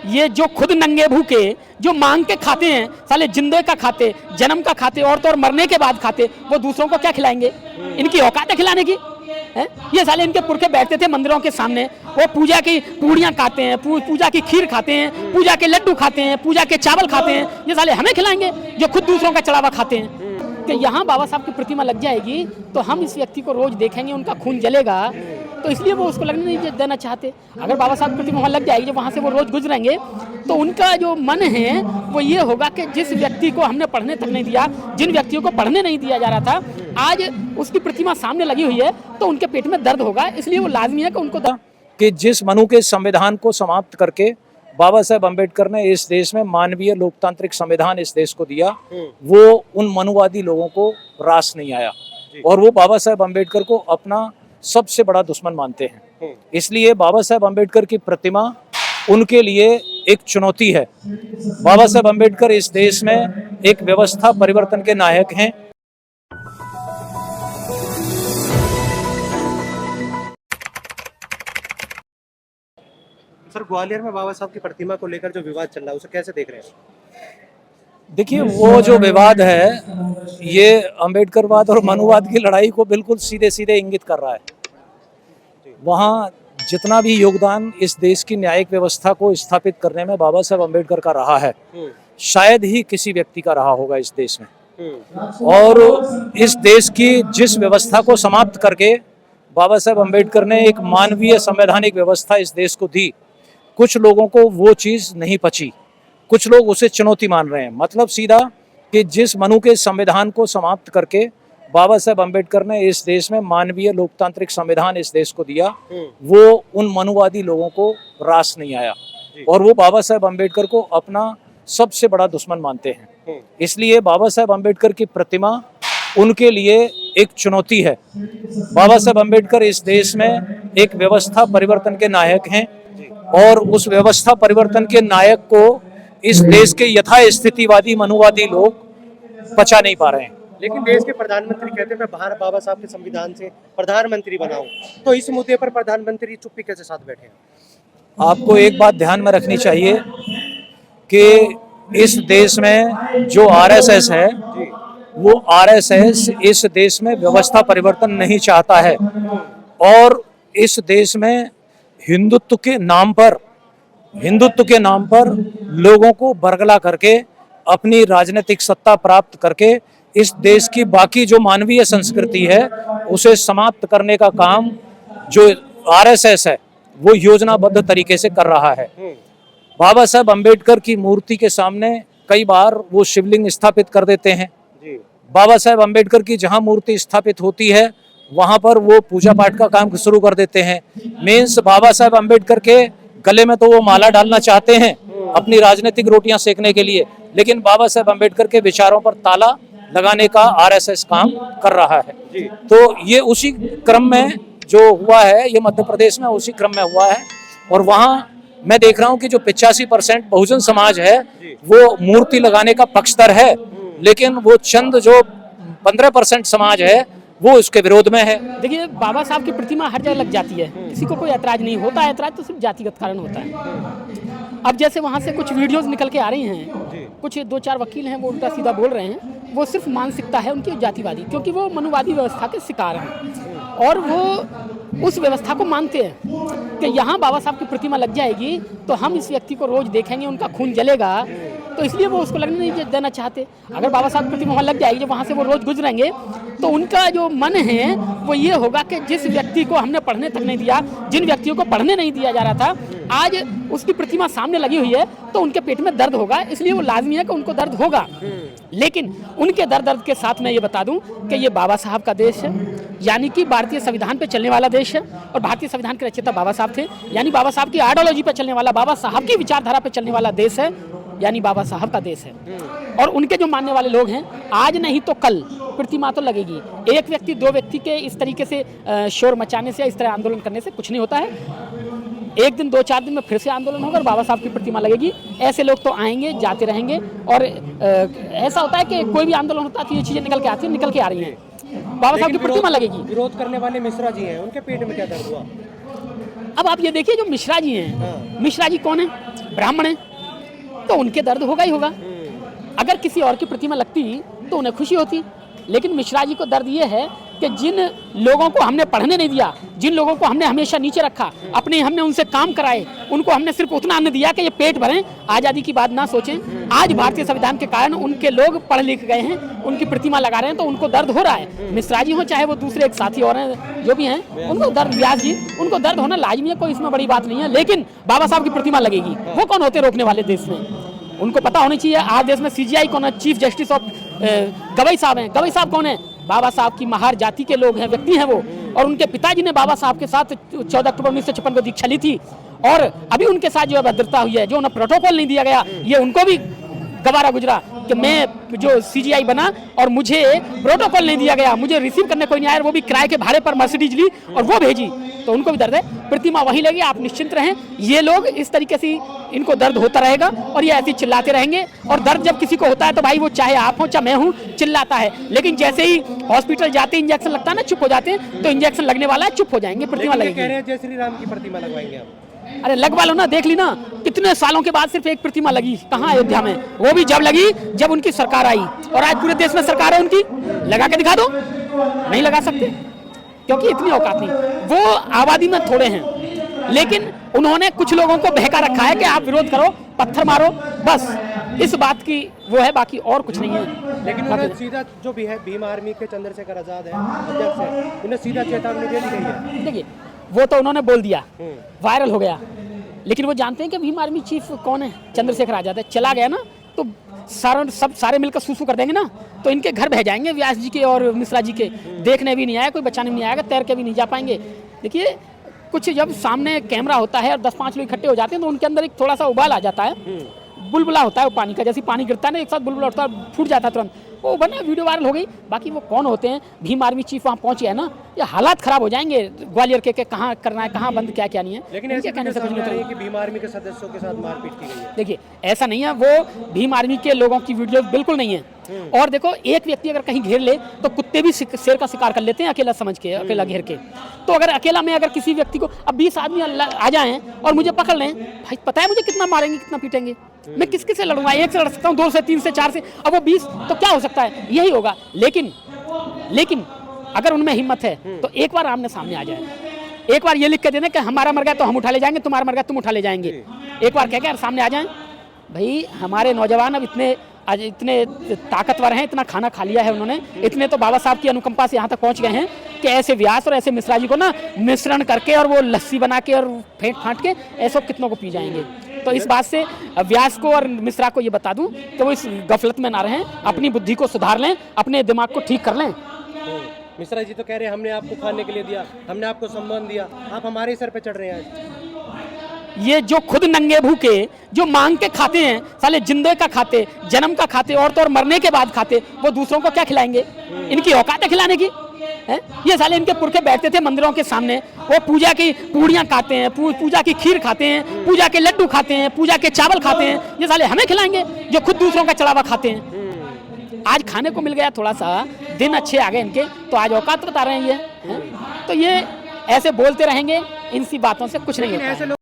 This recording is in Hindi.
ये जो खुद नंगे भूखे जो मांग के खाते हैं, साले जिंदे का खाते, जन्म का खाते और तो और मरने के बाद खाते, वो दूसरों को क्या खिलाएंगे? इनकी औकात है खिलाने की? है? ये साले इनके पुरखे बैठते थे मंदिरों के सामने, वो पूजा की पूड़ियाँ खाते हैं, पूजा की खीर खाते हैं, पूजा के लड्डू खाते हैं, पूजा के चावल खाते हैं। ये साले हमें खिलाएंगे जो खुद दूसरों का चढ़ावा खाते हैं? कि यहाँ बाबा साहब की प्रतिमा लग जाएगी तो हम इस व्यक्ति को रोज देखेंगे, उनका खून जलेगा, तो इसलिए वो उसको लगने नहीं देना चाहते। अगर बाबा साहब की प्रतिमा वहाँ लग जाएगी, जब वहाँ से वो रोज गुजरेंगे, तो उनका जो मन है वो ये होगा कि जिस व्यक्ति को हमने पढ़ने तक नहीं दिया, जिन व्यक्तियों को पढ़ने नहीं दिया जा रहा था, आज उसकी प्रतिमा सामने लगी हुई है, तो उनके पेट में दर्द होगा। इसलिए वो लाजमी है कि उनको कि जिस मनु के संविधान को समाप्त करके बाबा साहेब अम्बेडकर ने इस देश में मानवीय लोकतांत्रिक संविधान इस देश को दिया, वो उन मनुवादी लोगों को रास नहीं आया और वो बाबा साहेब अम्बेडकर को अपना सबसे बड़ा दुश्मन मानते हैं। इसलिए बाबा साहेब अम्बेडकर की प्रतिमा उनके लिए एक चुनौती है। बाबा साहेब अम्बेडकर इस देश में एक व्यवस्था परिवर्तन के नायक हैं। सर, ग्वालियर में बाबा साहब की प्रतिमा को लेकर जो विवाद चल रहा है उसे कैसे देख रहे हैं? देखिए, वो जो विवाद है ये अम्बेडकरवाद और मनुवाद की लड़ाई को बिल्कुल सीधे सीधे इंगित कर रहा है। वहाँ जितना भी योगदान इस देश की न्यायिक व्यवस्था को स्थापित करने में बाबा साहेब अम्बेडकर का रहा है, शायद ही किसी व्यक्ति का रहा होगा इस देश में। और इस देश की जिस व्यवस्था को समाप्त करके बाबा साहेब अम्बेडकर ने एक मानवीय संवैधानिक व्यवस्था इस देश को दी, कुछ लोगों को वो चीज़ नहीं पची, कुछ लोग उसे चुनौती मान रहे हैं। मतलब सीधा कि जिस मनु के संविधान को समाप्त करके बाबा साहेब अम्बेडकर ने इस देश में मानवीय लोकतांत्रिक संविधान इस देश को दिया, वो उन मनुवादी लोगों को रास नहीं आया और वो बाबा साहेब अम्बेडकर को अपना सबसे बड़ा दुश्मन मानते हैं। इसलिए बाबा साहेब अम्बेडकर की प्रतिमा उनके लिए एक चुनौती है। बाबा साहेब अम्बेडकर इस देश में एक व्यवस्था परिवर्तन के नायक हैं और उस व्यवस्था परिवर्तन के नायक को इस देश के यथास्थितिवादी मनुवादी लोग पचा नहीं पा रहे हैं। लेकिन देश के प्रधानमंत्री कहते हैं मैं बाहर बाबा साहब के संविधान से प्रधानमंत्री बनाऊं, तो इस मुद्दे पर प्रधानमंत्री चुप्पी कैसे साथ बैठे हैं? आपको एक बात ध्यान में रखनी चाहिए कि इस देश में जो आरएसएस है, वो आरएसएस इस देश में व्यवस्था परिवर्तन नहीं चाहता है और इस देश में हिंदुत्व के नाम पर लोगों को बरगला करके अपनी राजनीतिक सत्ता प्राप्त करके इस देश की बाकी जो मानवीय संस्कृति है उसे समाप्त करने का काम जो आरएसएस है वो योजनाबद्ध तरीके से कर रहा है। बाबा साहब अम्बेडकर की मूर्ति के सामने कई बार वो शिवलिंग स्थापित कर देते हैं। बाबा साहब अम्बेडकर की जहां मूर्ति स्थापित होती है वहां पर वो पूजा पाठ का काम शुरू कर देते हैं। मीन्स बाबा साहब अम्बेडकर के गले में तो वो माला डालना चाहते हैं अपनी राजनीतिक रोटियां सेकने के लिए, लेकिन बाबा साहब अम्बेडकर के विचारों पर ताला लगाने का आरएसएस काम कर रहा है। तो ये उसी क्रम में जो हुआ है, ये मध्य प्रदेश में उसी क्रम में हुआ है और वहाँ मैं देख रहा हूँ कि जो 85% बहुजन समाज है वो मूर्ति लगाने का पक्षधर है, लेकिन वो चंद जो 15% समाज है वो उसके विरोध में है। देखिए, बाबा साहब की प्रतिमा हर जगह लग जाती है, किसी को कोई ऐतराज नहीं होता है। ऐतराज तो सिर्फ जातिगत कारण होता है। अब जैसे वहाँ से कुछ वीडियोस निकल के आ रही हैं, कुछ 2-4 वकील हैं वो उल्टा सीधा बोल रहे हैं, वो सिर्फ मानसिकता है उनकी जातिवादी, क्योंकि वो मनुवादी व्यवस्था के शिकार हैं और वो उस व्यवस्था को मानते हैं कि यहाँ बाबा साहब की प्रतिमा लग जाएगी तो हम इस व्यक्ति को रोज देखेंगे, उनका खून जलेगा, तो इसलिए वो उसको लगने नहीं देना चाहते। अगर बाबा साहब की प्रतिमा वहाँ लग जाएगी, जब वहाँ से वो रोज गुजरेंगे, तो उनका जो मन है वो ये होगा कि जिस व्यक्ति को हमने पढ़ने तक नहीं दिया, जिन व्यक्तियों को पढ़ने नहीं दिया जा रहा था, आज उसकी प्रतिमा सामने लगी हुई है, तो उनके पेट में दर्द होगा। इसलिए वो लाजमी है कि उनको दर्द होगा। लेकिन उनके दर्द के साथ मैं ये बता दूं कि ये बाबा साहब का देश है, यानी कि भारतीय संविधान पे चलने वाला देश है और भारतीय संविधान के रचयिता बाबा साहब थे, यानी बाबा साहब की आइडियोलॉजी पे चलने वाला, बाबा साहब की विचारधारा पे चलने वाला देश है, यानी बाबा साहब का देश है। और उनके जो मानने वाले लोग हैं, आज नहीं तो कल प्रतिमा तो लगेगी। एक व्यक्ति 2 व्यक्ति के इस तरीके से शोर मचाने से, इस तरह आंदोलन करने से कुछ नहीं होता है। एक दिन 2-4 दिन में फिर से आंदोलन होगा और बाबा साहब की प्रतिमा लगेगी। ऐसे लोग तो आएंगे, जाते रहेंगे और ऐसा होता है कि कोई भी आंदोलन होता है तो ये चीज़ें निकल के आती हैं, निकल के आ रही हैं। बाबा साहब की प्रतिमा लगेगी। विरोध करने वाले मिश्रा जी हैं, उनके पेट में क्या दर्द हुआ? अब आप ये देखिए जो मिश्रा जी हैं, मिश्रा जी कौन है? ब्राह्मण हैं, तो उनके दर्द होगा ही होगा। अगर किसी और की प्रतिमा लगती तो उन्हें खुशी होती, लेकिन मिश्रा जी को दर्द ये है कि जिन लोगों को हमने पढ़ने नहीं दिया, जिन लोगों को हमने हमेशा नीचे रखा, हमने उनसे काम कराए, उनको हमने सिर्फ उतना अन्न दिया कि ये पेट भरें, आज़ादी की बात ना सोचें। आज भारतीय संविधान के कारण उनके लोग पढ़ लिख गए हैं, उनकी प्रतिमा लगा रहे हैं, तो उनको दर्द हो रहा है। मिश्रा जी हो चाहे वो दूसरे एक साथी और हैं जो भी हैं, उनको दर्द, व्यास जी, उनको दर्द होना लाजमी है, कोई इसमें बड़ी बात नहीं है। लेकिन बाबा साहब की प्रतिमा लगेगी, वो कौन होते रोकने वाले देश में? उनको पता होनी चाहिए। आज देश में CGI कौन है? चीफ जस्टिस ऑफ गवई साहब हैं। गवई साहब कौन है? बाबा साहब की महार जाति के लोग हैं, व्यक्ति हैं वो। और उनके पिताजी ने बाबा साहब के साथ 14 अक्टूबर 1956 को दीक्षा ली थी, और अभी उनके साथ जो अभद्रता हुई है, जो उन्हें प्रोटोकॉल नहीं दिया गया, ये उनको भी गवारा गुजरा कि मैं जो CGI बना और मुझे प्रोटोकॉल नहीं दिया गया, मुझे रिसीव करने कोई नहीं आया, वो भी किराए के भाड़े पर मर्सिडीज ली और वो भेजी, तो उनको भी दर्द है। प्रतिमा वही लगी, आप निश्चिंत रहें। ये लोग इस तरीके से इनको दर्द होता रहेगा और ये ऐसे चिल्लाते रहेंगे। और दर्द जब किसी को होता है तो भाई वो चाहे आप हो चाहे मैं हूँ, चिल्लाता है। लेकिन जैसे ही हॉस्पिटल जाते इंजेक्शन लगता है ना, चुप हो जाते हैं, तो इंजेक्शन लगने वाला है, चुप हो जाएंगे, प्रतिमा लगेगी। कह रहे हैं जय श्री राम की प्रतिमा लगवाएंगे आप। अरे लगवा लो ना, देख ली ना, कितने सालों के बाद सिर्फ एक प्रतिमा लगी, कहाँ? अयोध्या में। वो भी जब लगी जब उनकी सरकार आई, और आज पूरे देश में सरकार है उनकी, लगा के दिखा दो। नहीं लगा सकते क्योंकि इतनी औकात नहीं। वो आबादी में थोड़े हैं, लेकिन उन्होंने कुछ लोगों को बहका रखा है कि आप विरोध करो, पत्थर मारो, बस इस बात की वो है, बाकी और कुछ नहीं है। लेकिन उन्हें सीधा जो भी है भीम आर्मी के चंद्रशेखर आजाद है अध्यक्ष है, उन्हें सीधा चेतावनी दे दी गई है। देखिए वो तो उन्होंने बोल दिया, वायरल हो गया, लेकिन वो जानते हैं कि भीम आर्मी चीफ कौन है? चंद्रशेखर आजाद है। चला गया ना तो सारे मिलकर सूसू कर देंगे ना, तो इनके घर बह जाएंगे व्यास जी के और मिश्रा जी के। देखने भी नहीं आया, कोई बचाने भी नहीं आएगा, तैर के भी नहीं जा पाएंगे। देखिए कुछ जब सामने कैमरा होता है और 10-5 लोग इकट्ठे हो जाते हैं तो उनके अंदर एक थोड़ा सा उबाल आ जाता है, बुलबुला होता है वो पानी का, जैसे पानी गिरता है ना एक साथ बुलबुला उठता है, फूट जाता है तुरंत, वो बना वीडियो वायरल हो गई। बाकी वो कौन होते हैं? भीम आर्मी चीफ वहाँ पहुँच गया ना, ये हालात खराब हो जाएंगे ग्वालियर के कहाँ करना है, कहाँ बंद, क्या क्या नहीं है। लेकिन ऐसे कहने से कुछ नहीं है कि भीम आर्मी के सदस्यों के साथ मारपीट की गई है। देखिए ऐसा नहीं है, वो भीम आर्मी के लोगों की वीडियो बिल्कुल नहीं है। और देखो एक व्यक्ति अगर कहीं घेर ले तो कुत्ते भी शेर का शिकार कर लेते हैं, अकेला समझ के, अकेला घेर के। तो अगर अकेला में अगर किसी व्यक्ति को अब 20 आदमी आ जाएं और मुझे पकड़ लें, भाई पता है मुझे कितना मारेंगे, कितना पीटेंगे, मैं किसके से लड़ूंगा? एक से लड़ सकता हूँ, 2 से 3 से 4 से, अब वो 20 तो क्या हो सकता है? यही होगा। लेकिन अगर उनमें हिम्मत है तो एक बार आमने सामने आ जाए, एक बार ये लिख के देना कि हमारा मर गया तो हम उठा ले जाएंगे, तुम्हारा मर गया तुम उठा ले जाएंगे, एक बार कह के सामने आ जाएं। भाई हमारे नौजवान अब इतने ताकतवर हैं, इतना खाना खा लिया है उन्होंने, इतने तो बाबा साहब की अनुकंपा से यहाँ तक पहुँच गए हैं कि ऐसे व्यास और ऐसे मिश्रा जी को ना मिश्रण करके और वो लस्सी बना के और फेंट फाँट के ऐसे कितनों को पी जाएंगे। तो इस बात से व्यास को और मिश्रा को ये बता दूं कि वो इस गफलत में ना रहें, अपनी बुद्धि को सुधार लें, अपने दिमाग को ठीक कर लें। मिश्रा जी तो कह रहे हैं हमने आपको खाने के लिए दिया, हमने आपको सम्मान दिया, आप हमारे सर पे चढ़ रहे हैं आज। ये जो खुद नंगे भूखे जो मांग के खाते हैं, साले जिंदे का खाते, जन्म का खाते और तो और मरने के बाद खाते, वो दूसरों को क्या खिलाएंगे? इनकी औकात है खिलाने की? है ये साले इनके पुरखे बैठते थे मंदिरों के सामने, वो पूजा की पूड़ियाँ खाते हैं, पूजा की खीर खाते हैं, पूजा के लड्डू खाते हैं, पूजा के चावल खाते हैं, ये साले हमें खिलाएंगे जो खुद दूसरों का चढ़ावा खाते हैं। आज खाने को मिल गया, थोड़ा सा दिन अच्छे आ गए इनके, तो आज औकात बता रहे हैं ये। तो ये ऐसे बोलते रहेंगे, इन सी बातों से कुछ नहीं होता है।